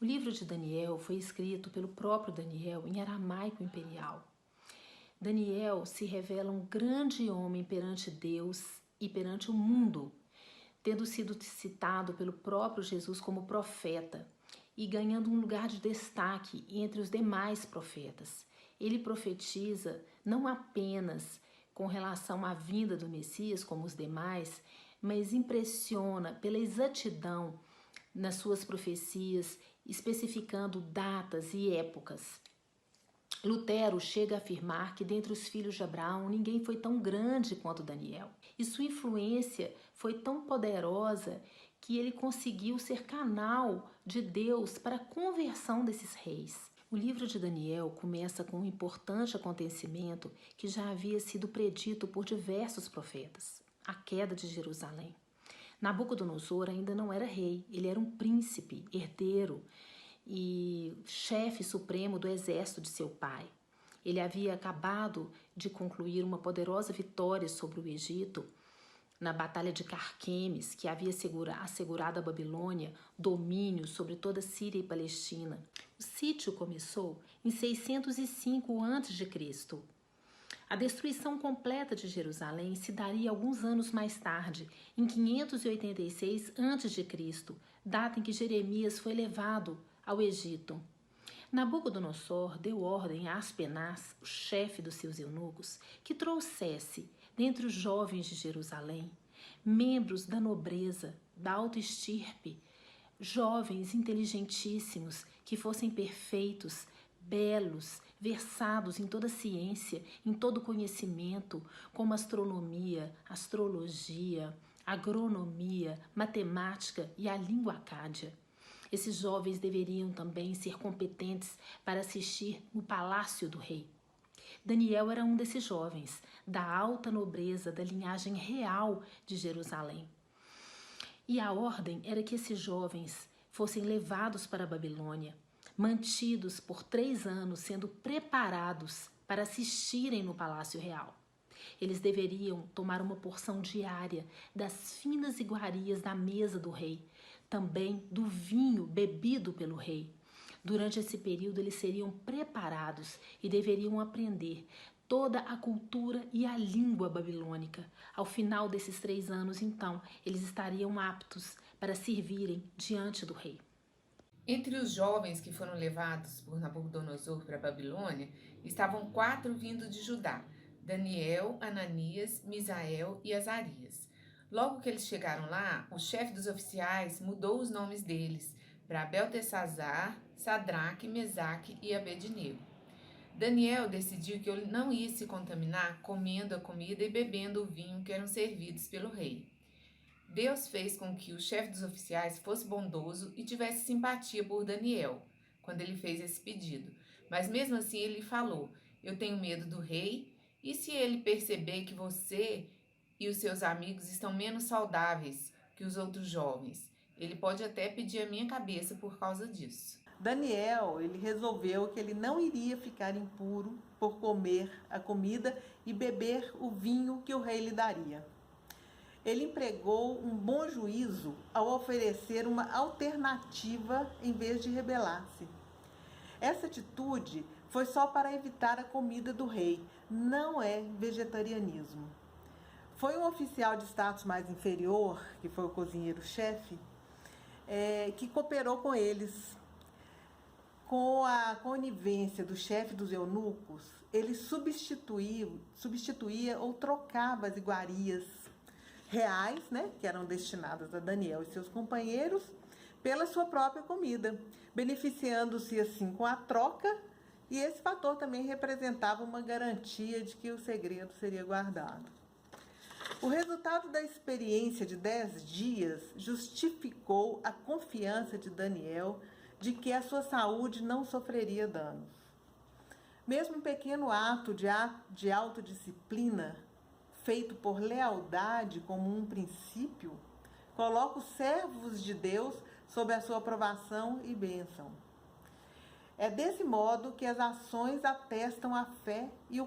O livro de Daniel foi escrito pelo próprio Daniel em aramaico imperial. Daniel se revela um grande homem perante Deus e perante o mundo, tendo sido citado pelo próprio Jesus como profeta e ganhando um lugar de destaque entre os demais profetas. Ele profetiza não apenas com relação à vinda do Messias, como os demais, mas impressiona pela exatidão nas suas profecias, especificando datas e épocas. Lutero chega a afirmar que dentre os filhos de Abraão ninguém foi tão grande quanto Daniel. E sua influência foi tão poderosa que ele conseguiu ser canal de Deus para a conversão desses reis. O livro de Daniel começa com um importante acontecimento que já havia sido predito por diversos profetas: a queda de Jerusalém. Nabucodonosor ainda não era rei, ele era um príncipe, herdeiro e chefe supremo do exército de seu pai. Ele havia acabado de concluir uma poderosa vitória sobre o Egito na Batalha de Carquemes, que havia assegurado à Babilônia domínio sobre toda a Síria e Palestina. O sítio começou em 605 a.C. A destruição completa de Jerusalém se daria alguns anos mais tarde, em 586 a.C., data em que Jeremias foi levado ao Egito. Nabucodonosor deu ordem a Aspenaz, o chefe dos seus eunucos, que trouxesse, dentre os jovens de Jerusalém, membros da nobreza, da alta estirpe, jovens inteligentíssimos, que fossem perfeitos, belos, versados em toda ciência, em todo conhecimento, como astronomia, astrologia, agronomia, matemática e a língua acádia. Esses jovens deveriam também ser competentes para assistir no palácio do rei. Daniel era um desses jovens, da alta nobreza da linhagem real de Jerusalém. E a ordem era que esses jovens fossem levados para a Babilônia, mantidos por 3 anos, sendo preparados para assistirem no palácio real. Eles deveriam tomar uma porção diária das finas iguarias da mesa do rei, também do vinho bebido pelo rei. Durante esse período, eles seriam preparados e deveriam aprender toda a cultura e a língua babilônica. Ao final desses 3 anos, então, eles estariam aptos para servirem diante do rei. Entre os jovens que foram levados por Nabucodonosor para a Babilônia, estavam 4 vindo de Judá: Daniel, Ananias, Misael e Azarias. Logo que eles chegaram lá, o chefe dos oficiais mudou os nomes deles para Beltesazar, Sadraque, Mesaque e Abednego. Daniel decidiu que ele não ia se contaminar comendo a comida e bebendo o vinho que eram servidos pelo rei. Deus fez com que o chefe dos oficiais fosse bondoso e tivesse simpatia por Daniel, quando ele fez esse pedido. Mas mesmo assim ele falou: eu tenho medo do rei, e se ele perceber que você e os seus amigos estão menos saudáveis que os outros jovens, ele pode até pedir a minha cabeça por causa disso. Daniel, ele resolveu que ele não iria ficar impuro por comer a comida e beber o vinho que o rei lhe daria. Ele empregou um bom juízo ao oferecer uma alternativa em vez de rebelar-se. Essa atitude foi só para evitar a comida do rei, não é vegetarianismo. Foi um oficial de status mais inferior, que foi o cozinheiro-chefe, que cooperou com eles. Com a conivência do chefe dos eunucos, ele substituía ou trocava as iguarias reais, que eram destinadas a Daniel e seus companheiros, pela sua própria comida, beneficiando-se assim com a troca, e esse fator também representava uma garantia de que o segredo seria guardado. O resultado da experiência de 10 dias justificou a confiança de Daniel de que a sua saúde não sofreria danos. Mesmo um pequeno ato de autodisciplina, feito por lealdade como um princípio, coloca os servos de Deus sob a sua aprovação e bênção. É desse modo que as ações atestam a fé e o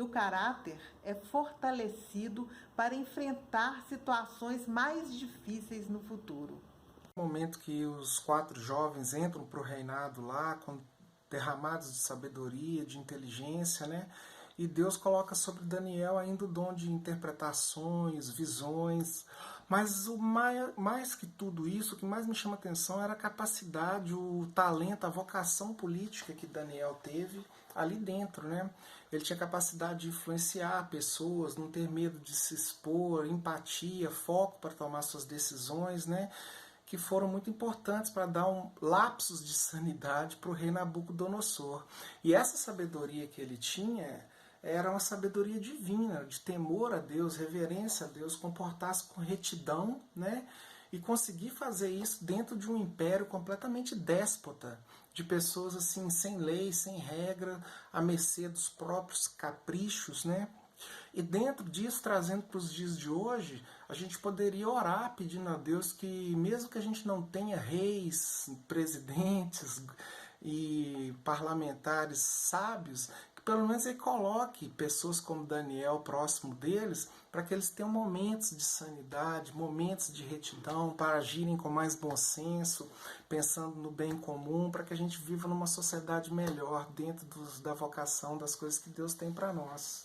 caráter é fortalecido para enfrentar situações mais difíceis no futuro. momento que os 4 jovens entram para o reinado lá, derramados de sabedoria, de inteligência, né? E Deus coloca sobre Daniel ainda o dom de interpretações, visões. Mas mais que tudo isso, o que mais me chama a atenção era a capacidade, o talento, a vocação política que Daniel teve ali dentro, né? Ele tinha capacidade de influenciar pessoas, não ter medo de se expor, empatia, foco para tomar suas decisões, né? Que foram muito importantes para dar lapsos de sanidade para o rei Nabucodonosor. E essa sabedoria que ele tinha era uma sabedoria divina, de temor a Deus, reverência a Deus, comportar-se com retidão, né? E conseguir fazer isso dentro de um império completamente déspota, de pessoas assim sem lei, sem regra, à mercê dos próprios caprichos, né? E dentro disso, trazendo para os dias de hoje, a gente poderia orar pedindo a Deus que, mesmo que a gente não tenha reis, presidentes e parlamentares sábios, que pelo menos ele coloque pessoas como Daniel próximo deles, para que eles tenham momentos de sanidade, momentos de retidão, para agirem com mais bom senso, pensando no bem comum, para que a gente viva numa sociedade melhor dentro da vocação das coisas que Deus tem para nós.